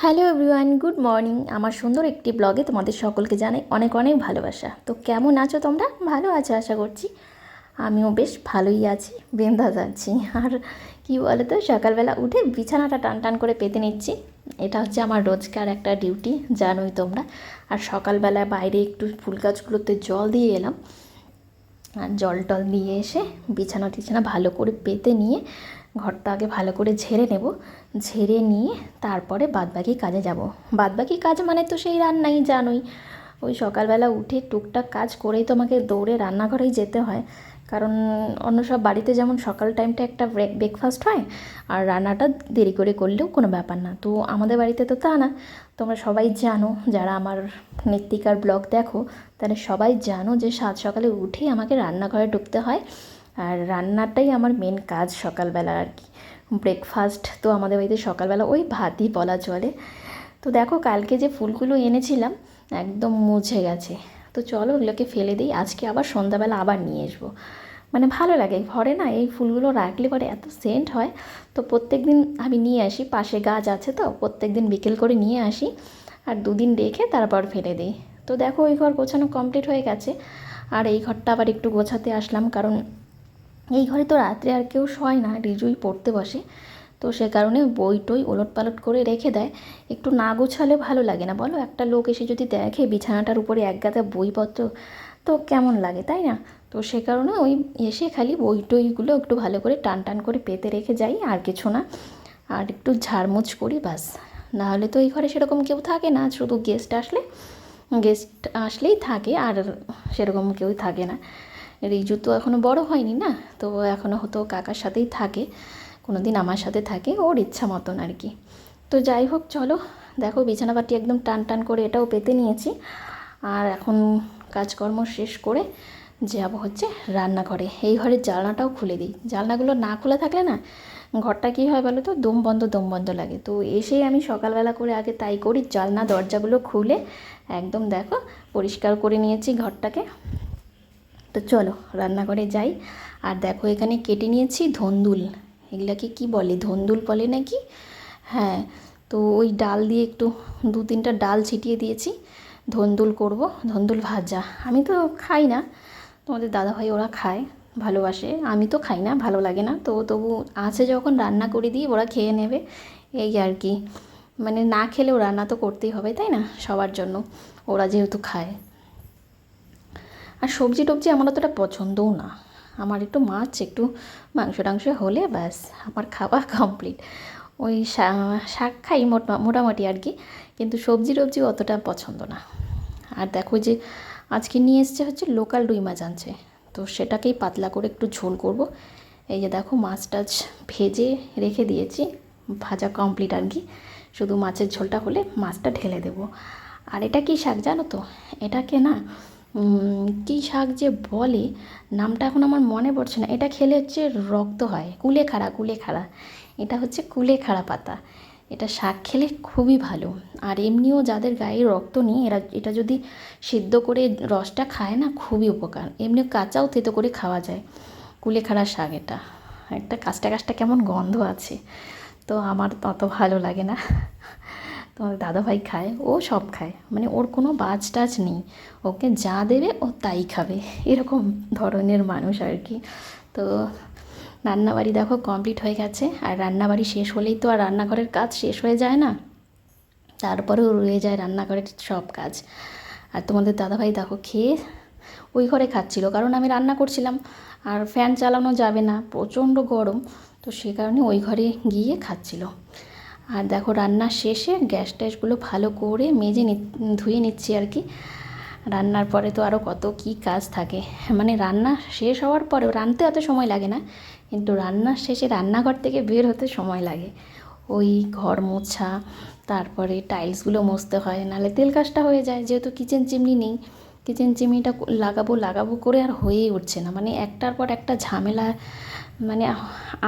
Hello everyone, good morning. আমার সুন্দর একটি ব্লগে তোমাদের সকলকে জানাই অনেক অনেক ভালোবাসা। তো কেমন আছো তোমরা? ভালো আছো আশা করছি। আমিও বেশ ভালোই আছি, বিন্দাস আছি। আর কি বলো তো, সকালবেলা উঠে বিছানাটা টান টান করে পেতে নিচ্ছি। এটা হচ্ছে আমার রোজকার একটা ডিউটি, জানোই তোমরা। আর সকালবেলা বাইরে একটু ফুল গাছগুলোতে জল দিয়ে এলাম। আর জল টল দিয়ে এসে বিছানা টিছানা ভালো করে পেতে নিয়ে ঘরটা আগে ভালো করে ঝেড়ে নেব। ঝেড়ে নিয়ে তারপরে বাদবাকি কাজে যাব। বাদবাকি কাজ মানে তো সেই রান্নাই, জানোই। ওই সকালবেলা উঠে টুকটাক কাজ করেই তো আমাকে দৌড়ে রান্নাঘরেই যেতে হয়। কারণ অন্য সব বাড়িতে যেমন সকাল টাইমটা একটা ব্রেকফাস্ট হয়, আর রান্নাটা দেরি করে করলেও কোনো ব্যাপার না। তো আমাদের বাড়িতে তো তা না। তোমরা সবাই জানো, যারা আমার নিত্যিকার ব্লগ দেখো তাহলে সবাই জানো যে সাত সকালে উঠেই আমাকে রান্নাঘরে ঢুকতে হয়। আর রান্নাটাই আমার মেন কাজ সকালবেলা আর কি। ব্রেকফাস্ট তো আমাদের বাড়িতে সকালবেলা ওই ভাতই বলা চলে। তো দেখো, কালকে যে ফুলগুলো এনেছিলাম একদম মুছে গেছে। তো চলো ওগুলোকে ফেলে দিই, আজকে আবার সন্ধ্যাবেলা আবার নিয়ে আসবো। মানে ভালো লাগে ঘরে না এই ফুলগুলো রাখলে পরে, এত সেন্ট হয়। তো প্রত্যেক দিন আমি নিয়ে আসি, পাশে গাছ আছে তো প্রত্যেক দিন বিকেল করে নিয়ে আসি, আর দুদিন রেখে তারপর ফেলে দিই। তো দেখো ওই ঘর গোছানো কমপ্লিট হয়ে গেছে। আর এই ঘরটা আবার একটু গোছাতে আসলাম, কারণ এই ঘরে তো রাত্রে আর কেউ শোয় না, রিজুই পড়তে বসে। তো সে কারণে বই টই ওলট পালট করে রেখে দেয়। একটু না গোছালে ভালো লাগে না বলো? একটা লোক এসে যদি দেখে বিছানাটার উপরে একগাদা বইপত্র, তো কেমন লাগে, তাই না? তো সে কারণে ওই এসে খালি বই টইগুলো একটু ভালো করে টান টান করে পেতে রেখে যাই, আর কিছু না। আর একটু ঝাড়মুছ করি ব্যাস। নাহলে তো এই ঘরে সেরকম কেউ থাকে না, শুধু গেস্ট আসলেই থাকে, আর সেরকম কেউ থাকে না। রিজু তো এখনও বড় হয়নি না, তো এখনও হয়তো কাকার সাথেই থাকে, কোনো দিন আমার সাথে থাকে, ওর ইচ্ছা মতন আর কি। তো যাই হোক, চলো দেখো বিছানাপাটি একদম টান টান করে এটাও পেতে নিয়েছি। আর এখন কাজকর্ম শেষ করে যাব হচ্ছে রান্নাঘরে। এই ঘরের জানলাটাও খুলে দিই, জানলাগুলো না খুলে থাকলে না ঘরটা কী হয় বলো তো, দম বন্ধ লাগে। তো এসেই আমি সকালবেলা করে আগে তাই করি, জানলা দরজাগুলো খুলে একদম দেখো পরিষ্কার করে নিয়েছি ঘরটাকে। তো চলো রান্নাঘরে যাই। আর দেখো এখানে কেটে নিয়েছি ধন্দুল, এগুলাকে কি বলে, ধন্দুল বলে নাকি? হ্যাঁ। তো ওই ডাল দিয়ে একটু 2-3টা ডাল ছিটিয়ে দিয়েছি, ধন্দুল করব, ধন্দুল ভাজা। আমি তো খাই না, তোমাদের দাদাভাই ওরা খায়, ভালোবাসে। আমি তো খাই না, ভালো লাগে না। তো তবু আছে যখন রান্না করে দিই, ওরা খেয়ে নেবে, এই আর কি। মানে না খেলেও রান্না তো করতেই হবে, তাই না, সবার জন্য, ওরা যেহেতু খায়। আর সবজি টবজি আমার অতটা পছন্দও না। আমার একটু মাছ, একটু মাংস টাংস হলে ব্যাস আমার খাওয়া কমপ্লিট। ওই শাক খাই মোটামুটি আর কি, কিন্তু সবজি টবজি অতটা পছন্দ না। আর দেখো যে আজকে নিয়ে এসছে হচ্ছে লোকাল রুই মাছ আনছে, তো সেটাকেই পাতলা করে একটু ঝোল করব। এই যে দেখো মাছ টাছ ভেজে রেখে দিয়েছি, ভাজা কমপ্লিট আর কি। শুধু মাছের ঝোলটা হলে মাছটা ঢেলে দেবো। আর এটা কি শাক জানো তো? এটাকে না কী শাক যে বলে, নামটা এখন আমার মনে পড়ছে না। এটা খেলে হচ্ছে রক্ত হয়, কুলেখাড়া কুলেখাড়া, এটা হচ্ছে কুলেখাড়া পাতা। এটা শাক খেলে খুবই ভালো। আর এমনিও যাদের গায়ে রক্ত নেই এটা যদি সিদ্ধ করে রসটা খায় না, খুবই উপকার। এমনি কাঁচাও থেতো করে খাওয়া যায়। কুলেখাড়া শাক এটা একটা কাঁচটা কাঁচটা কেমন গন্ধ আছে, তো আমার অত ভালো লাগে না। তোমার দাদাভাই খায়, ও সব খায়, মানে ওর কোনো বাজ টাজ নেই, ওকে যা দেবে ও তাই খাবে, এরকম ধরনের মানুষ আর কি। তো রান্নাবাড়ি দেখো কমপ্লিট হয়ে গেছে। আর রান্নাবাড়ি শেষ হলেই তো আর রান্নাঘরের কাজ শেষ হয়ে যায় না, তারপরেও রয়ে যায় রান্নাঘরের সব কাজ। আর তোমাদের দাদাভাই দেখো খেয়ে ওই ঘরে খাচ্ছিল, কারণ আমি রান্না করছিলাম আর ফ্যান চালানো যাবে না, প্রচণ্ড গরম, তো সে কারণে ওই ঘরে গিয়ে খাচ্ছিল। আর দেখো রান্নার শেষে গ্যাস ট্যাসগুলো ভালো করে মেজে ধুয়ে নিচ্ছি আর কি। রান্নার পরে তো আরও কত কী কাজ থাকে, মানে রান্না শেষ হওয়ার পরেও রাঁধতে অত সময় লাগে না, কিন্তু রান্নার শেষে রান্নাঘর থেকে বের হতে সময় লাগে। ওই ঘর মোছা, তারপরে টাইলসগুলো মুছতে হয়, নাহলে তেল কাজটা হয়ে যায়। যেহেতু কিচেন চিমনি নেই, কিচেন চিমনিটা লাগাবো করে আর হয়েই উঠছে না, মানে একটার পর একটা ঝামেলা, মানে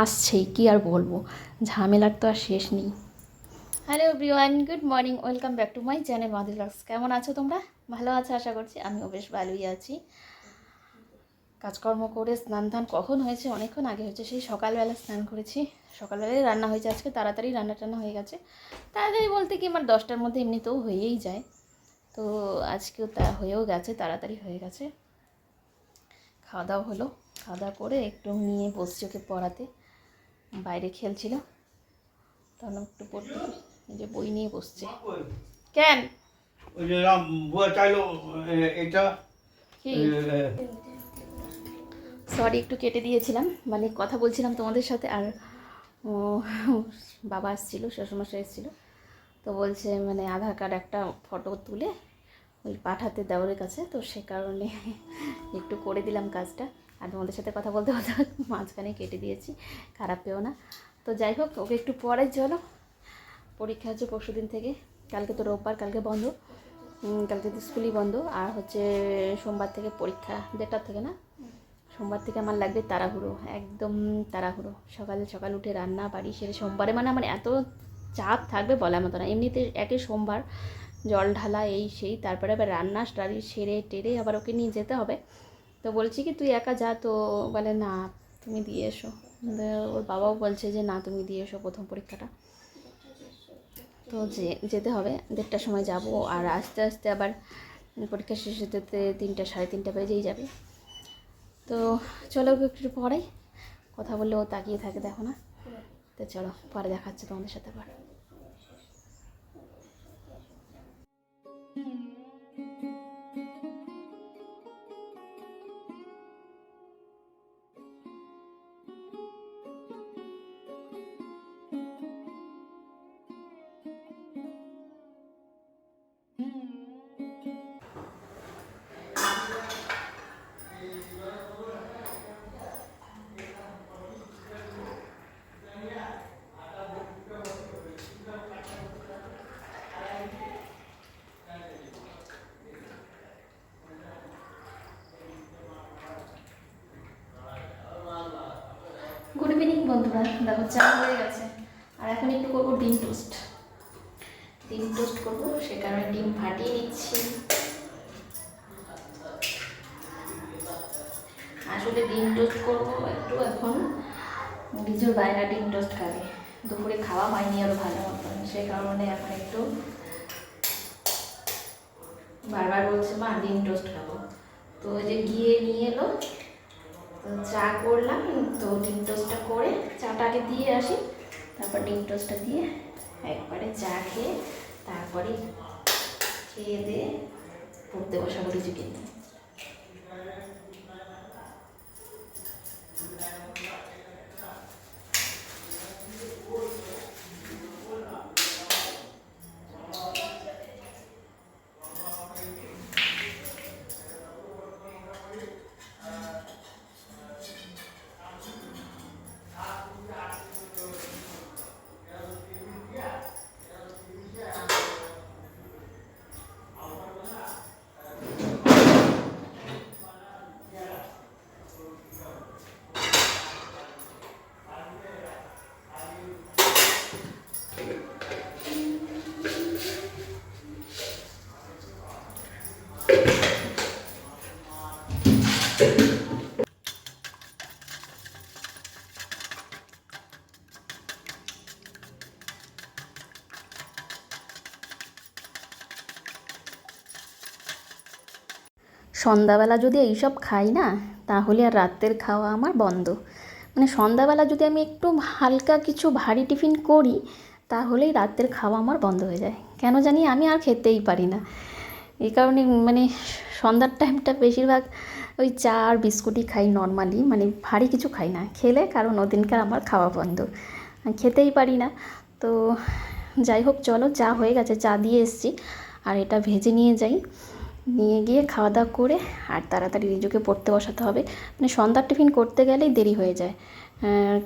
আসছেই, কি আর বলবো, ঝামেলার তো আর শেষ নেই। Hello everyone, good morning, welcome back to my channel Madhuri blogs. কেমন আছো তোমরা? ভালো আছো আশা করছি, আমিও বেশ ভালোই আছি। কাজকর্ম করে স্নান ধান কখন হয়েছে, অনেকক্ষণ আগে হয়েছে, সেই সকালবেলা স্নান করেছি। সকালবেলায় রান্না হয়েছে আজকে, তাড়াতাড়ি রান্না টান্না হয়ে গেছে। তাড়াতাড়ি বলতে কি, আমার 10টার মধ্যে এমনিতেও হয়েই যায়, তো আজকেও তা হয়েও গেছে, তাড়াতাড়ি হয়ে গেছে। খাওয়া দাওয়া হলো, খাওয়া দাওয়া করে একটু নিয়ে বসছি ওকে পড়াতে, বাইরে খেলছিল, তখন একটু পড়তে যে বই নিয়ে বসছে। কেন ওই যে বুয়া চাইলো এটা কি, সরি একটু কেটে দিয়েছিলাম, মানে কথা বলছিলাম তোমাদের সাথে, আর ও, বাবা আসছিলো, শ্বশুরমশাই এসেছিলো, তো বলছে মানে আধার কার্ড একটা ফটো তুলে ওই পাঠাতে দেওয়ার কাছে, তো সে কারণে একটু করে দিলাম কাজটা। আর তোমাদের সাথে কথা বলতে বলতে মাঝখানে কেটে দিয়েছি, খারাপ পেও না। তো যাই হোক, ওকে একটু পড়াই, চলো। পরীক্ষা হচ্ছে পরশু দিন থেকে, কালকে তো রোববার, কালকে বন্ধ, কালকে তো স্কুলই বন্ধ। আর হচ্ছে সোমবার থেকে পরীক্ষা, 1:30 থেকে না, সোমবার থেকে আমার লাগবে তাড়াহুড়ো, একদম তাড়াহুড়ো। সকাল সকাল উঠে রান্না বাড়ি সেরে, সোমবারে মানে আমার এত চাপ থাকবে বলার মতো না। এমনিতে একে সোমবার জল ঢালা এই সেই, তারপরে আবার রান্না টাড়ি সেরে টেরে আবার ওকে নিয়ে যেতে হবে। তো বলছি কি তুই একা যা, তো বলে না তুমি দিয়ে এসো। ওর বাবাও বলছে যে না তুমি দিয়ে এসো প্রথম পরীক্ষাটা। তো যেতে হবে, 1:30টার সময় যাব, আর আস্তে আস্তে আবার পরীক্ষা শেষ হতে 3টা 3:30 বেজেই যাবে। তো চলো ওকে একটু পড়াই, কথা বললে ও তাকিয়ে থাকে, দেখো না। তো চলো পরে দেখাচ্ছে তোমাদের সাথে আবার। গুড ইভিনিং বন্ধুরা, দেখো চা হয়ে গেছে, আর এখন একটু করবো ডিম টোস্ট। ডিম টোস্ট করবো, সে কারণে ডিম ফাটিয়ে নিচ্ছি। আসলে ডিম টোস্ট করবো একটু, এখন বিজুর বাইরা ডিম টোস্ট খাবে, দুপুরে খাওয়া হয়নি আরও ভালো মতন, সেই কারণে এখন একটু বারবার বলছে মা ডিম টোস্ট খাবো। তো ওই যে গিয়ে নিয়ে এলো, তো চা করলাম, তো ডিম টোস্টটা করে চাটাকে দিয়ে আসি, তারপর ডিম টোস্টটা দিয়ে একবারে চা খেয়ে তারপরে খেয়ে দিয়ে পড়তে বসা করেছি কিন্তু। সন্ধ্যাবেলা যদি এইসব খাই না, তাহলে আর রাতের খাওয়া আমার বন্ধ। মানে সন্ধ্যাবেলা যদি আমি একটু হালকা কিছু ভারী টিফিন করি, তাহলেই রাতের খাওয়া আমার বন্ধ হয়ে যায়। কেন জানি আমি আর খেতেই পারি না। এই কারণে মানে সন্ধ্যার টাইমটা বেশিরভাগ ওই চা আর বিস্কুটই খাই নর্মালি, মানে ভারী কিছু খাই না খেলে, কারণ ওদিনকার আমার খাওয়া বন্ধ, আমি খেতেই পারি না। তো যাই হোক, চলো, চা হয়ে গেছে, চা দিয়ে এসছি, আর এটা ভেজে নিয়ে যাই, নিয়ে গিয়ে খাওয়া দাওয়া করে আর তাড়াতাড়ি রিজুকে পড়তে বসাতে হবে। মানে সন্ধ্যার টিফিন করতে গেলেই দেরি হয়ে যায়,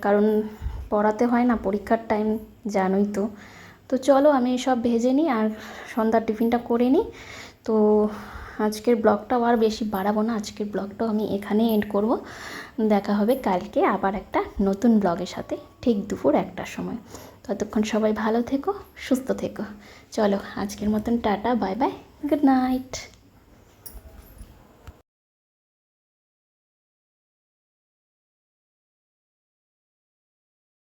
কারণ পড়াতে হয় না, পরীক্ষার টাইম জানোই তো। তো চলো আমি সব ভেজে নিই আর সন্ধ্যার টিফিনটা করে নিই। তো আজকের ব্লগটাও আর বেশি বাড়াবো না, আজকের ব্লগটাও আমি এখানেই এন্ড করব। দেখা হবে কালকে আবার একটা নতুন ব্লগের সাথে, ঠিক দুপুর 1টার সময়। ততক্ষণ সবাই ভালো থেকো, সুস্থ থেকো। চলো আজকের মতন tata, bye bye, good night.